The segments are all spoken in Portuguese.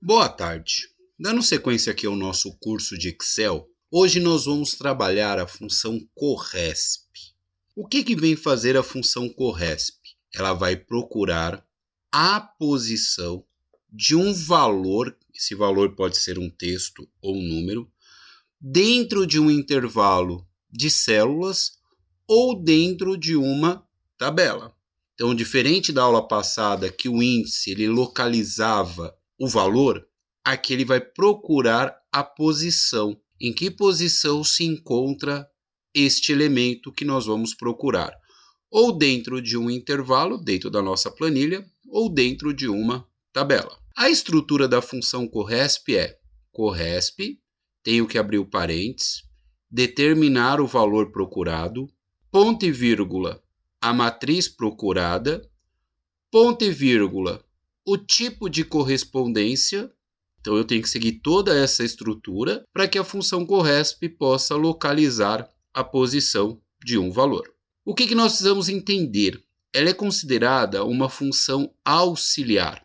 Boa tarde. Dando sequência aqui ao nosso curso de Excel, hoje nós vamos trabalhar a função CORRESP. O que vem fazer a função CORRESP? Ela vai procurar a posição de um valor, esse valor pode ser um texto ou um número, dentro de um intervalo de células ou dentro de uma tabela. Então, diferente da aula passada que o índice ele localizava o valor, aqui ele vai procurar a posição. Em que posição se encontra este elemento que nós vamos procurar? Ou dentro de um intervalo, dentro da nossa planilha, ou dentro de uma tabela. A estrutura da função CORRESP é CORRESP, tenho que abrir o parênteses, determinar o valor procurado, ponto e vírgula, a matriz procurada, ponto e vírgula, o tipo de correspondência. Então eu tenho que seguir toda essa estrutura para que a função CORRESP possa localizar a posição de um valor. O que nós precisamos entender? Ela é considerada uma função auxiliar,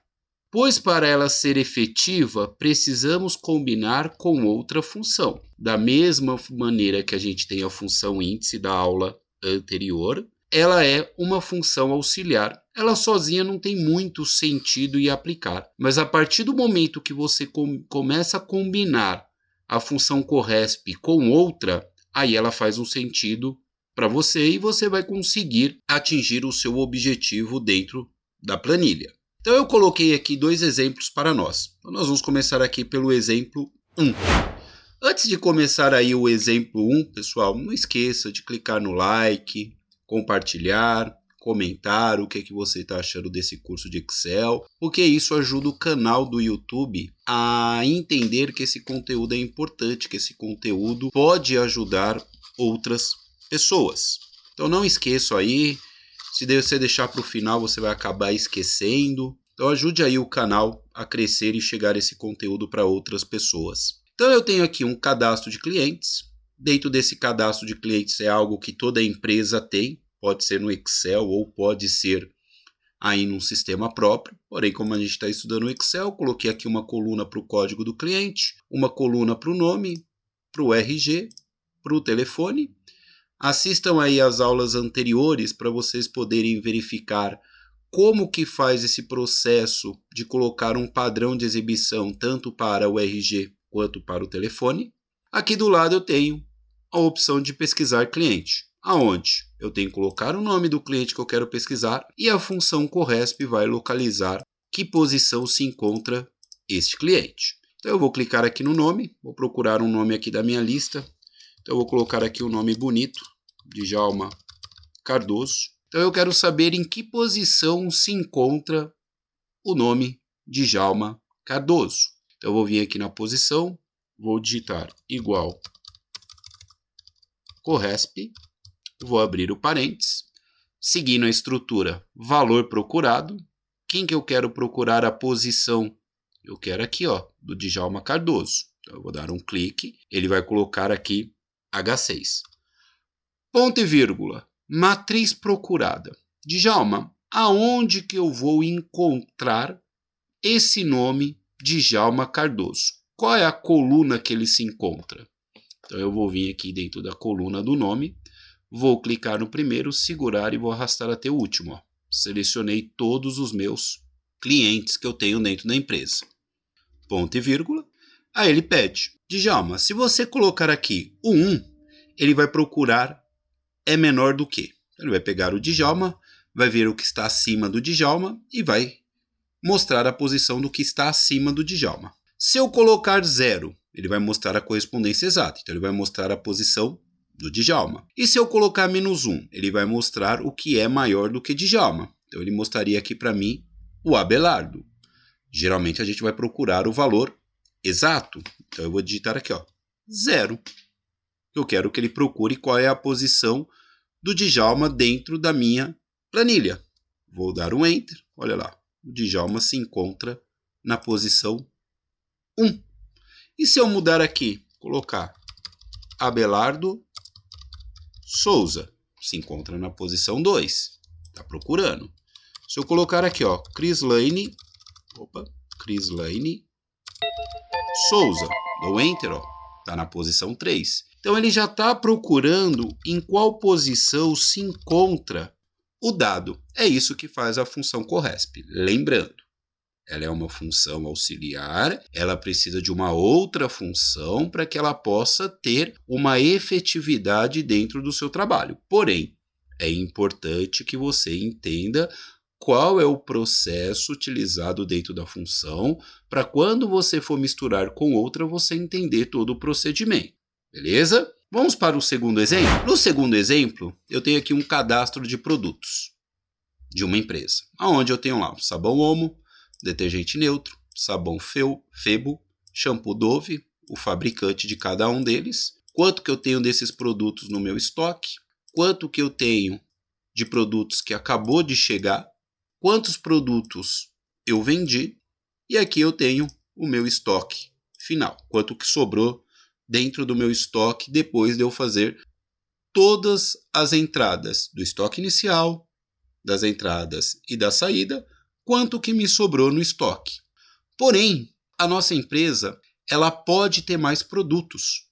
pois para ela ser efetiva, precisamos combinar com outra função. Da mesma maneira que a gente tem a função índice da aula anterior, ela é uma função auxiliar. Ela sozinha não tem muito sentido em aplicar, mas a partir do momento que você começa a combinar a função CORRESP com outra, aí ela faz um sentido para você e você vai conseguir atingir o seu objetivo dentro da planilha. Então eu coloquei aqui dois exemplos para nós. Então nós vamos começar aqui pelo exemplo 1. Antes de começar aí o exemplo 1, pessoal, não esqueça de clicar no like, compartilhar, comentar o que você está achando desse curso de Excel, porque isso ajuda o canal do YouTube a entender que esse conteúdo é importante, que esse conteúdo pode ajudar outras pessoas. Então não esqueça aí, se você deixar para o final você vai acabar esquecendo. Então ajude aí o canal a crescer e chegar esse conteúdo para outras pessoas. Então eu tenho aqui um cadastro de clientes. Dentro desse cadastro de clientes é algo que toda empresa tem, pode ser no Excel ou pode ser aí num sistema próprio. Porém, como a gente está estudando o Excel, coloquei aqui uma coluna para o código do cliente, uma coluna para o nome, para o RG, para o telefone. Assistam aí as aulas anteriores para vocês poderem verificar como que faz esse processo de colocar um padrão de exibição tanto para o RG quanto para o telefone. Aqui do lado eu tenho a opção de pesquisar cliente, aonde eu tenho que colocar o nome do cliente que eu quero pesquisar e a função CORRESP vai localizar que posição se encontra este cliente. Então eu vou clicar aqui no nome, vou procurar um nome aqui da minha lista. Então eu vou colocar aqui um nome bonito, Djalma Cardoso. Então eu quero saber em que posição se encontra o nome Djalma Cardoso. Então eu vou vir aqui na posição, vou digitar igual CORRESP, vou abrir o parênteses, seguindo a estrutura valor procurado. Quem que eu quero procurar a posição? Eu quero aqui, ó, do Djalma Cardoso. Então eu vou dar um clique, ele vai colocar aqui H6. Ponto e vírgula, matriz procurada. Djalma, aonde que eu vou encontrar esse nome Djalma Cardoso? Qual é a coluna que ele se encontra? Então eu vou vir aqui dentro da coluna do nome, vou clicar no primeiro, segurar e vou arrastar até o último. Ó. Selecionei todos os meus clientes que eu tenho dentro da empresa. Ponto e vírgula. Aí ele pede, Djalma, se você colocar aqui o 1, ele vai procurar é menor do que. Ele vai pegar o Djalma, vai ver o que está acima do Djalma e vai mostrar a posição do que está acima do Djalma. Se eu colocar 0, ele vai mostrar a correspondência exata. Então ele vai mostrar a posição do Djalma. E se eu colocar -1, ele vai mostrar o que é maior do que Djalma. Então ele mostraria aqui para mim o Abelardo. Geralmente a gente vai procurar o valor exato. Então eu vou digitar aqui, ó, 0. Eu quero que ele procure qual é a posição do Djalma dentro da minha planilha. Vou dar um Enter. Olha lá, o Djalma se encontra na posição 1. E se eu mudar aqui, colocar Abelardo Souza, se encontra na posição 2. Está procurando. Se eu colocar aqui, ó, Crislane Souza. Dou Enter, ó, está na posição 3. Então ele já está procurando em qual posição se encontra o dado. É isso que faz a função CORRESP. Lembrando, ela é uma função auxiliar, ela precisa de uma outra função para que ela possa ter uma efetividade dentro do seu trabalho. Porém, é importante que você entenda qual é o processo utilizado dentro da função para quando você for misturar com outra, você entender todo o procedimento. Beleza? Vamos para o segundo exemplo? No segundo exemplo, eu tenho aqui um cadastro de produtos de uma empresa, onde eu tenho lá o sabão Omo, detergente neutro, sabão Febo, shampoo Dove, o fabricante de cada um deles, quanto que eu tenho desses produtos no meu estoque, quanto que eu tenho de produtos que acabou de chegar, quantos produtos eu vendi, e aqui eu tenho o meu estoque final, quanto que sobrou dentro do meu estoque depois de eu fazer todas as entradas do estoque inicial, das entradas e da saída, quanto que me sobrou no estoque. Porém, a nossa empresa, ela pode ter mais produtos.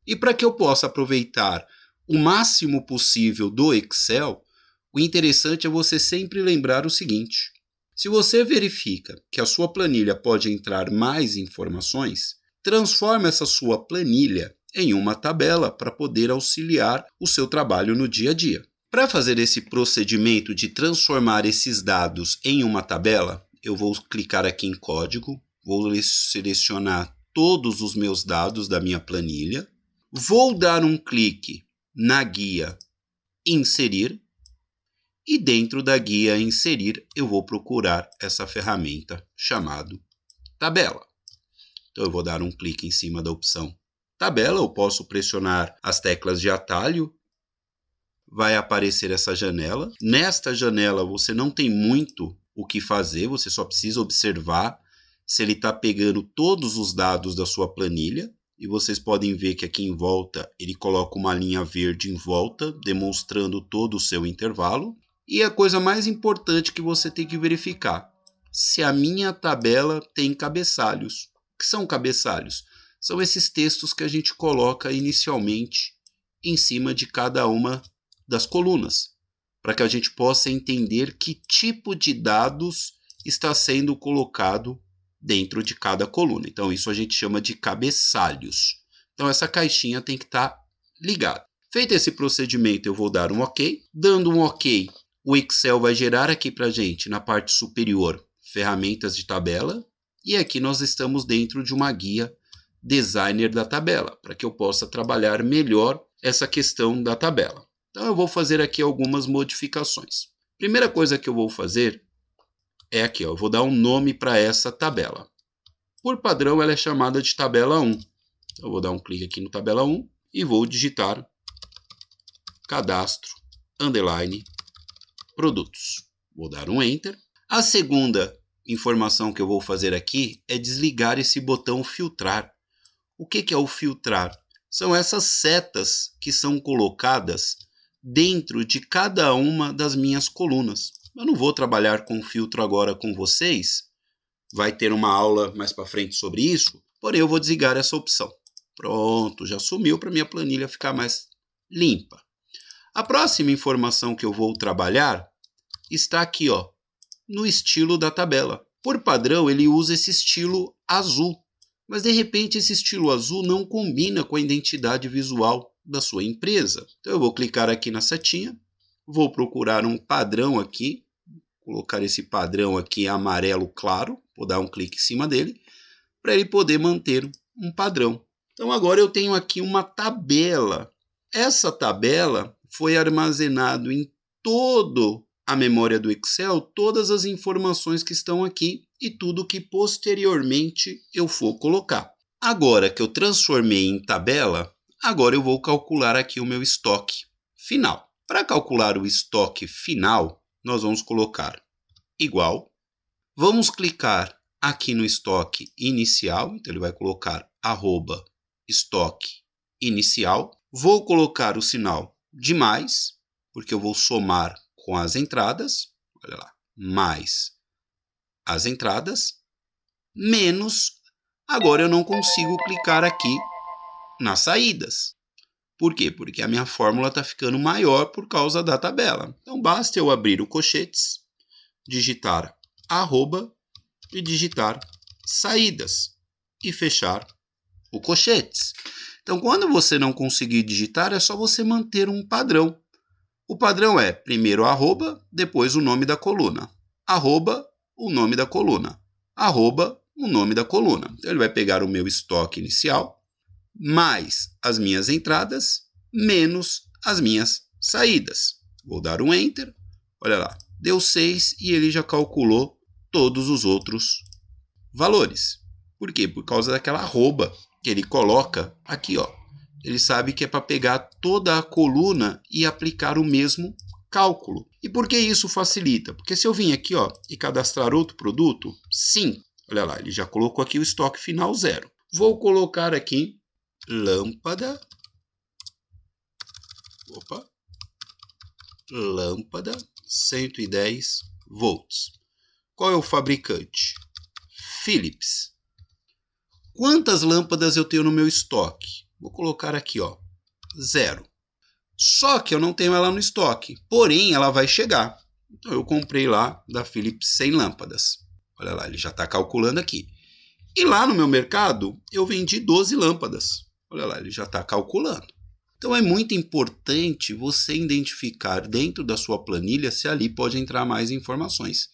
E para que eu possa aproveitar o máximo possível do Excel, o interessante é você sempre lembrar o seguinte: se você verifica que a sua planilha pode entrar mais informações, transforme essa sua planilha em uma tabela para poder auxiliar o seu trabalho no dia a dia. Para fazer esse procedimento de transformar esses dados em uma tabela, eu vou clicar aqui em código, vou selecionar todos os meus dados da minha planilha, vou dar um clique na guia Inserir e dentro da guia Inserir eu vou procurar essa ferramenta chamada Tabela. Então eu vou dar um clique em cima da opção Tabela, eu posso pressionar as teclas de atalho, vai aparecer essa janela. Nesta janela você não tem muito o que fazer, você só precisa observar se ele está pegando todos os dados da sua planilha. E vocês podem ver que aqui em volta ele coloca uma linha verde em volta, demonstrando todo o seu intervalo. E a coisa mais importante que você tem que verificar, se a minha tabela tem cabeçalhos. O que são cabeçalhos? São esses textos que a gente coloca inicialmente em cima de cada uma das colunas, para que a gente possa entender que tipo de dados está sendo colocado dentro de cada coluna. Então isso a gente chama de cabeçalhos. Então essa caixinha tem que estar ligada. Feito esse procedimento, eu vou dar um OK. Dando um OK, o Excel vai gerar aqui para a gente, na parte superior, ferramentas de tabela. E aqui nós estamos dentro de uma guia Designer da tabela, para que eu possa trabalhar melhor essa questão da tabela. Então eu vou fazer aqui algumas modificações. Primeira coisa que eu vou fazer é aqui, ó, eu vou dar um nome para essa tabela. Por padrão ela é chamada de tabela 1. Então, eu vou dar um clique aqui no tabela 1 e vou digitar cadastro, underline, produtos. Vou dar um Enter. A segunda informação que eu vou fazer aqui é desligar esse botão filtrar. O que é o filtrar? São essas setas que são colocadas dentro de cada uma das minhas colunas. Eu não vou trabalhar com filtro agora com vocês, vai ter uma aula mais para frente sobre isso, porém eu vou desligar essa opção. Pronto, já sumiu para minha planilha ficar mais limpa. A próxima informação que eu vou trabalhar está aqui, ó, no estilo da tabela. Por padrão ele usa esse estilo azul, mas de repente esse estilo azul não combina com a identidade visual da sua empresa. Então eu vou clicar aqui na setinha, vou procurar um padrão aqui, colocar esse padrão aqui amarelo claro, vou dar um clique em cima dele, para ele poder manter um padrão. Então agora eu tenho aqui uma tabela. Essa tabela foi armazenado em todo a memória do Excel, todas as informações que estão aqui e tudo que posteriormente eu for colocar. Agora que eu transformei em tabela, agora eu vou calcular aqui o meu estoque final. Para calcular o estoque final, nós vamos colocar igual. Vamos clicar aqui no estoque inicial, então ele vai colocar @estoque inicial. Vou colocar o sinal de mais, porque eu vou somar com as entradas, olha lá, mais as entradas, menos Agora eu não consigo clicar aqui nas saídas. Por quê? Porque a minha fórmula está ficando maior por causa da tabela. Então basta eu abrir o colchetes, digitar arroba e digitar saídas e fechar o colchetes. Então quando você não conseguir digitar, é só você manter um padrão. O padrão é primeiro arroba, depois o nome da coluna. Arroba, o nome da coluna. Arroba, o nome da coluna. Então ele vai pegar o meu estoque inicial, mais as minhas entradas, menos as minhas saídas. Vou dar um Enter, olha lá, deu 6 e ele já calculou todos os outros valores. Por quê? Por causa daquela arroba que ele coloca aqui, ó. Ele sabe que é para pegar toda a coluna e aplicar o mesmo cálculo. E por que isso facilita? Porque se eu vim aqui, ó, e cadastrar outro produto, sim, olha lá, ele já colocou aqui o estoque final 0. Vou colocar aqui lâmpada. Lâmpada 110 volts. Qual é o fabricante? Philips. Quantas lâmpadas eu tenho no meu estoque? Vou colocar aqui, ó, 0. Só que eu não tenho ela no estoque, porém ela vai chegar. Então eu comprei lá da Philips 100 lâmpadas. Olha lá, ele já está calculando aqui. E lá no meu mercado eu vendi 12 lâmpadas. Olha lá, ele já está calculando. Então é muito importante você identificar dentro da sua planilha se ali pode entrar mais informações.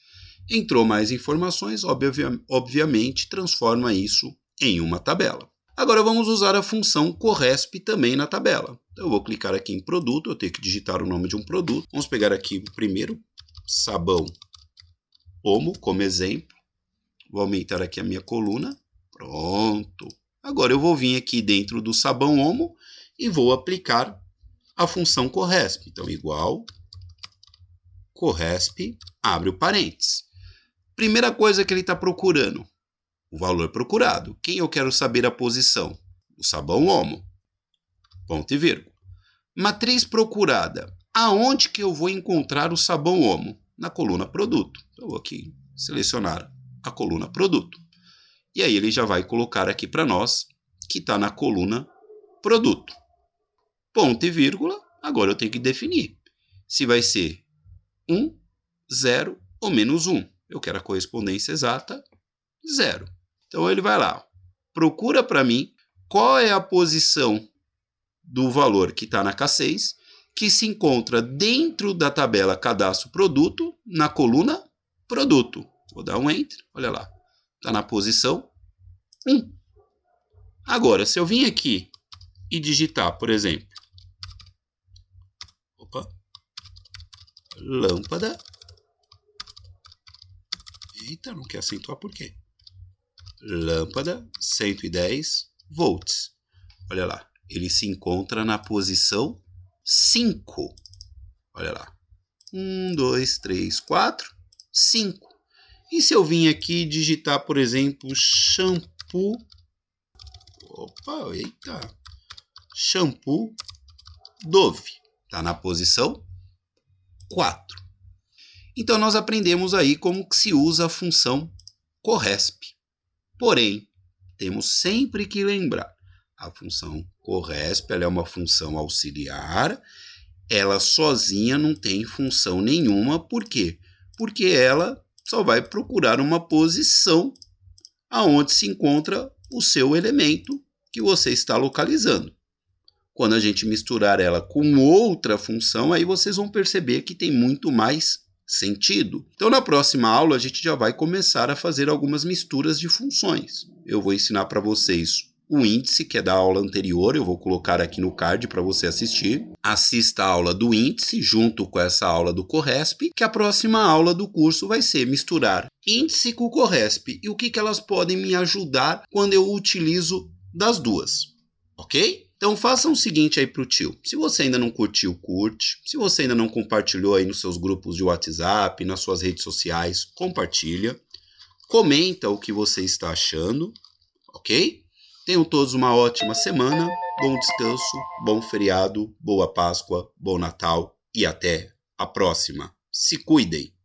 Entrou mais informações, obviamente transforma isso em uma tabela. Agora vamos usar a função corresp também na tabela. Então, eu vou clicar aqui em produto, eu tenho que digitar o nome de um produto. Vamos pegar aqui o primeiro, sabão Omo, como exemplo. Vou aumentar aqui a minha coluna. Pronto. Agora eu vou vir aqui dentro do sabão Omo e vou aplicar a função corresp. Então, igual corresp, abre o parênteses. Primeira coisa que ele está procurando, o valor procurado. Quem eu quero saber a posição? O sabão Omo. Ponto e vírgula. Matriz procurada. Aonde que eu vou encontrar o sabão Omo? Na coluna produto. Eu vou aqui selecionar a coluna produto. E aí ele já vai colocar aqui para nós que está na coluna produto. Ponto e vírgula. Agora eu tenho que definir se vai ser 1, 0 ou menos 1. Eu quero a correspondência exata, 0. Então ele vai lá, procura para mim qual é a posição do valor que está na K6, que se encontra dentro da tabela cadastro produto, na coluna produto. Vou dar um Enter, olha lá, está na posição 1. Agora, se eu vim aqui e digitar, por exemplo, lâmpada, eita, não quer acentuar por quê? Lâmpada 110 volts. Olha lá, ele se encontra na posição 5. Olha lá. 1, 2, 3, 4, 5. E se eu vim aqui digitar, por exemplo, shampoo. Shampoo Dove. Está na posição 4. Então nós aprendemos aí como que se usa a função corresp. Porém, temos sempre que lembrar, a função corresp ela é uma função auxiliar, ela sozinha não tem função nenhuma, por quê? Porque ela só vai procurar uma posição aonde se encontra o seu elemento que você está localizando. Quando a gente misturar ela com outra função, aí vocês vão perceber que tem muito mais sentido. Então, na próxima aula, a gente já vai começar a fazer algumas misturas de funções. Eu vou ensinar para vocês o índice, que é da aula anterior, eu vou colocar aqui no card para você assistir. Assista a aula do índice junto com essa aula do corresp, que a próxima aula do curso vai ser misturar índice com corresp e o que elas podem me ajudar quando eu utilizo das duas, ok? Então façam o seguinte aí pro tio, se você ainda não curtiu, curte, se você ainda não compartilhou aí nos seus grupos de WhatsApp, nas suas redes sociais, compartilha, comenta o que você está achando, ok? Tenham todos uma ótima semana, bom descanso, bom feriado, boa Páscoa, bom Natal e até a próxima. Se cuidem!